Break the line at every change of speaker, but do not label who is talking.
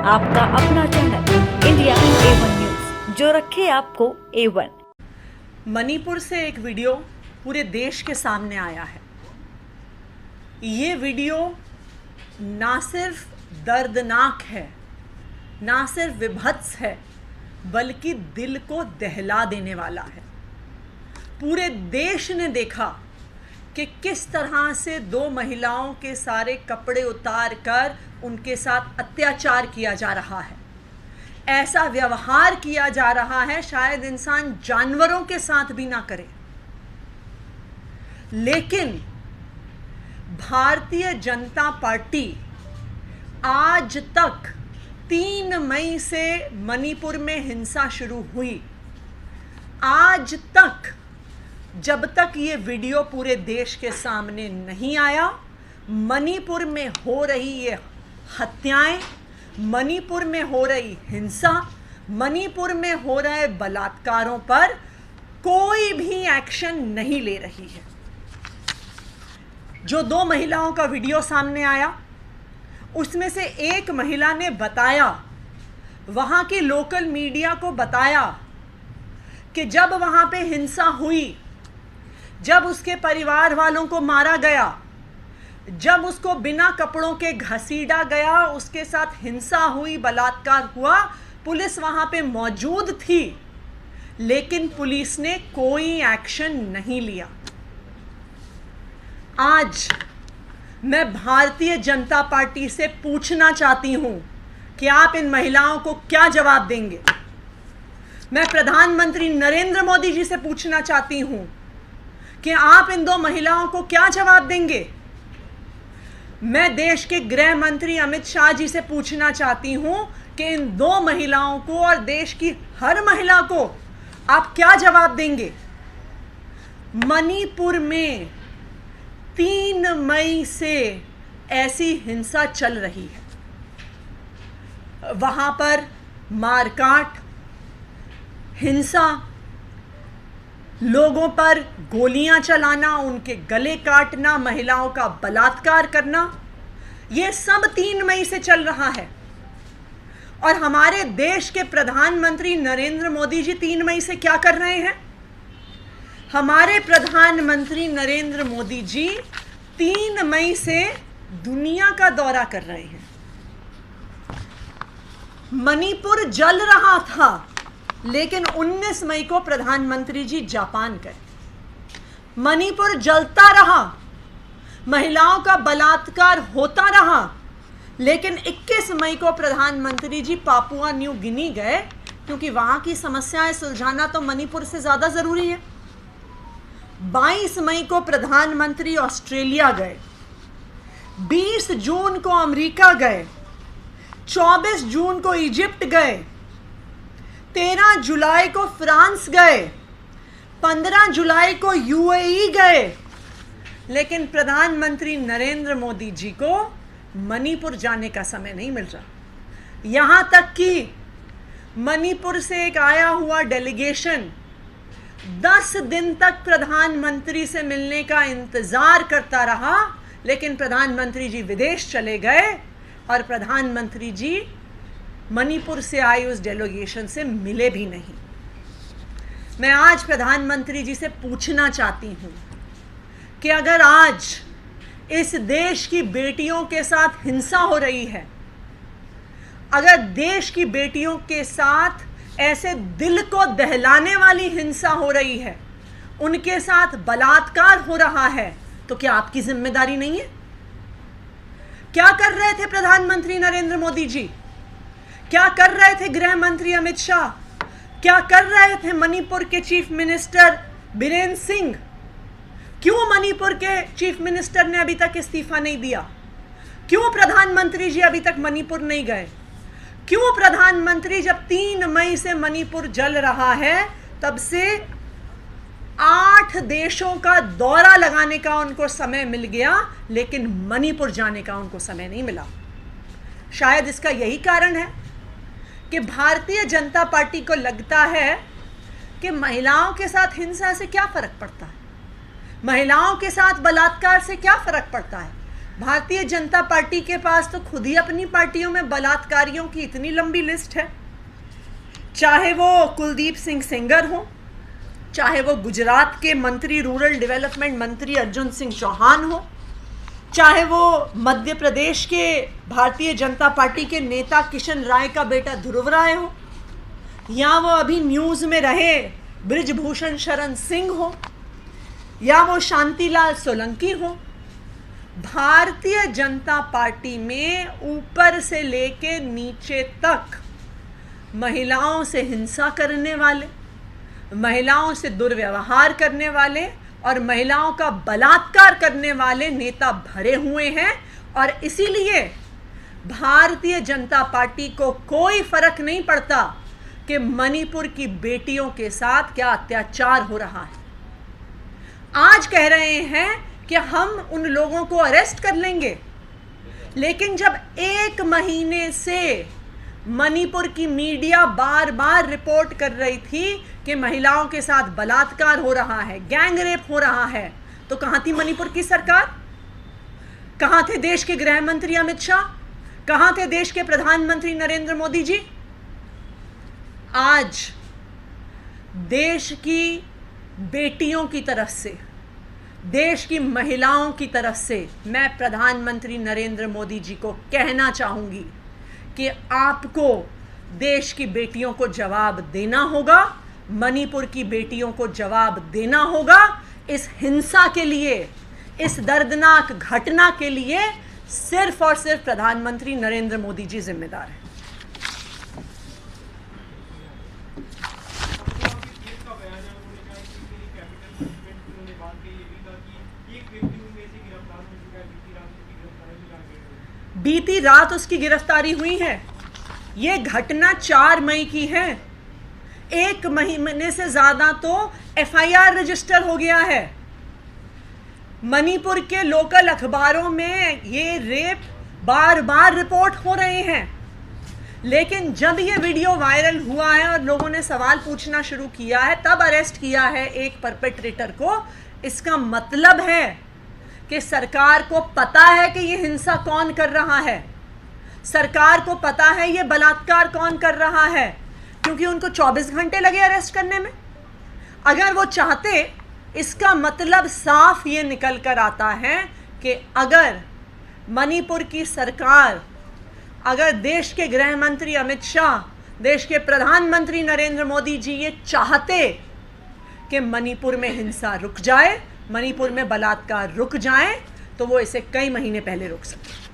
आपका अपना channel India A1 news, जो रखे आपको A1।
मणिपुर से एक वीडियो पूरे देश के सामने आया है। ये वीडियो ना सिर्फ दर्दनाक है, ना सिर्फ विभत्स है, बल्कि दिल को दहला देने वाला है। पूरे देश ने देखा कि किस तरह से दो महिलाओं के सारे कपड़े उतार कर उनके साथ अत्याचार किया जा रहा है। ऐसा व्यवहार किया जा रहा है शायद इंसान जानवरों के साथ भी ना करे। लेकिन भारतीय जनता पार्टी आज तक 3 मई से मणिपुर में हिंसा शुरू हुई, आज तक जब तक ये वीडियो पूरे देश के सामने नहीं आया, मणिपुर में हो रही ये हत्याएं, मणिपुर में हो रही हिंसा, मणिपुर में हो रहे बलात्कारों पर कोई भी एक्शन नहीं ले रही है। जो 2 महिलाओं का वीडियो सामने आया, उसमें से एक महिला ने बताया, वहां की लोकल मीडिया को बताया कि जब वहां पे हिंसा हुई, जब उसके परिवार वालों को मारा गया, जब उसको बिना कपड़ों के घसीटा गया, उसके साथ हिंसा हुई, बलात्कार हुआ, पुलिस वहां पे मौजूद थी, लेकिन पुलिस ने कोई एक्शन नहीं लिया। आज मैं भारतीय जनता पार्टी से पूछना चाहती हूं कि आप इन महिलाओं को क्या जवाब देंगे। मैं प्रधानमंत्री नरेंद्र मोदी जी से पूछना चाहती हूं कि आप इन 2 महिलाओं को क्या जवाब देंगे। मैं देश के गृह मंत्री अमित शाह जी से पूछना चाहती हूं कि इन 2 महिलाओं को और देश की हर महिला को आप क्या जवाब देंगे। मणिपुर में 3 मई से ऐसी हिंसा चल रही है। वहां पर मारकाट, हिंसा, लोगों पर गोलियां चलाना, उनके गले काटना, महिलाओं का बलात्कार करना, यह सब 3 मई से चल रहा है। और हमारे देश के प्रधानमंत्री नरेंद्र मोदी जी 3 मई से क्या कर रहे हैं। हमारे प्रधानमंत्री नरेंद्र मोदी जी 3 मई से दुनिया का दौरा कर रहे हैं। मणिपुर जल रहा था, लेकिन 19 मई को प्रधानमंत्री जी जापान गए। मणिपुर जलता रहा, महिलाओं का बलात्कार होता रहा, लेकिन 21 मई को प्रधानमंत्री जी पापुआ न्यू गिनी गए, क्योंकि वहां की समस्याएं सुलझाना तो मणिपुर से ज्यादा जरूरी है। 22 मई को प्रधानमंत्री ऑस्ट्रेलिया गए, 20 जून को अमेरिका गए, 24 जून को इजिप्ट गए, 13 जुलाई को फ्रांस गए, 15 जुलाई को यूएई गए, लेकिन प्रधानमंत्री नरेंद्र मोदी जी को मणिपुर जाने का समय नहीं मिल रहा। यहां तक कि मणिपुर से एक आया हुआ डेलीगेशन 10 दिन तक प्रधानमंत्री से मिलने का इंतजार करता रहा, लेकिन प्रधानमंत्री जी विदेश चले गए और प्रधानमंत्री जी मणिपुर से आई उस डेलीगेशन से मिले भी नहीं। मैं आज प्रधानमंत्री जी से पूछना चाहती हूं कि अगर आज इस देश की बेटियों के साथ हिंसा हो रही है, अगर देश की बेटियों के साथ ऐसे दिल को दहलाने वाली हिंसा हो रही है, उनके साथ बलात्कार हो रहा है, तो क्या आपकी जिम्मेदारी नहीं है। क्या कर रहे थे प्रधानमंत्री नरेंद्र मोदी जी, क्या कर रहे थे गृह मंत्री अमित शाह, क्या कर रहे थे मणिपुर के चीफ मिनिस्टर बीरेंद्र सिंह। क्यों मणिपुर के चीफ मिनिस्टर ने अभी तक इस्तीफा नहीं दिया, क्यों प्रधानमंत्री जी अभी तक मणिपुर नहीं गए, क्यों प्रधानमंत्री जब 3 मई से मणिपुर जल रहा है तब से 8 देशों का दौरा लगाने का उनको समय मिल गया, लेकिन मणिपुर जाने का उनको समय नहीं मिला। शायद इसका यही कारण है कि भारतीय जनता पार्टी को लगता है कि महिलाओं के साथ हिंसा से क्या फर्क पड़ता है, महिलाओं के साथ बलात्कार से क्या फर्क पड़ता है। भारतीय जनता पार्टी के पास तो खुद ही अपनी पार्टियों में बलात्कारियों की इतनी लंबी लिस्ट है, चाहे वो कुलदीप सिंह सेंगर हो, चाहे वो गुजरात के मंत्री रूरल डेवलपमेंट मंत्री अर्जुन सिंह चौहान हो, चाहे वो मध्य प्रदेश के भारतीय जनता पार्टी के नेता किशन राय का बेटा ध्रुव राय हो, या वो अभी न्यूज में रहे बृजभूषण शरण सिंह हो, या वो शांतिलाल सोलंकी हो। भारतीय जनता पार्टी में ऊपर से लेके नीचे तक महिलाओं से हिंसा करने वाले, महिलाओं से दुर्व्यवहार करने वाले और महिलाओं का बलात्कार करने वाले नेता भरे हुए हैं। और इसीलिए भारतीय जनता पार्टी को कोई फर्क नहीं पड़ता कि मणिपुर की बेटियों के साथ क्या अत्याचार हो रहा है। आज कह रहे हैं कि हम उन लोगों को अरेस्ट कर लेंगे, लेकिन जब 1 महीने से मणिपुर की मीडिया बार बार रिपोर्ट कर रही थी कि महिलाओं के साथ बलात्कार हो रहा है, गैंग रेप हो रहा है, तो कहां थी मणिपुर की सरकार? कहां थे देश के गृह मंत्री अमित शाह? कहां थे देश के प्रधानमंत्री नरेंद्र मोदी जी? आज देश की बेटियों की तरफ से, देश की महिलाओं की तरफ से मैं प्रधानमंत्री नरेंद्र मोदी जी को कहना चाहूंगी कि आपको देश की बेटियों को जवाब देना होगा, मणिपुर की बेटियों को जवाब देना होगा। इस हिंसा के लिए, इस दर्दनाक घटना के लिए सिर्फ और सिर्फ प्रधानमंत्री नरेंद्र मोदी जी जिम्मेदार हैं। बीती रात उसकी गिरफ्तारी हुई है। यह घटना 4 मई की है। 1 महीने से ज्यादा तो एफआईआर रजिस्टर हो गया है। मणिपुर के लोकल अखबारों में ये रेप बार बार रिपोर्ट हो रहे हैं, लेकिन जब ये वीडियो वायरल हुआ है और लोगों ने सवाल पूछना शुरू किया है, तब अरेस्ट किया है एक परपेट्रेटर को। इसका मतलब है कि सरकार को पता है कि ये हिंसा कौन कर रहा है, सरकार को पता है ये बलात्कार कौन कर रहा है, क्योंकि उनको 24 घंटे लगे अरेस्ट करने में। अगर वो चाहते, इसका मतलब साफ ये निकल कर आता है कि अगर मणिपुर की सरकार, अगर देश के गृह मंत्री अमित शाह, देश के प्रधानमंत्री नरेंद्र मोदी जी ये चाहते कि मणिपुर में हिंसा रुक जाए, मणिपुर में बलात्कार रुक जाए, तो वो इसे कई महीने पहले रोक सकते।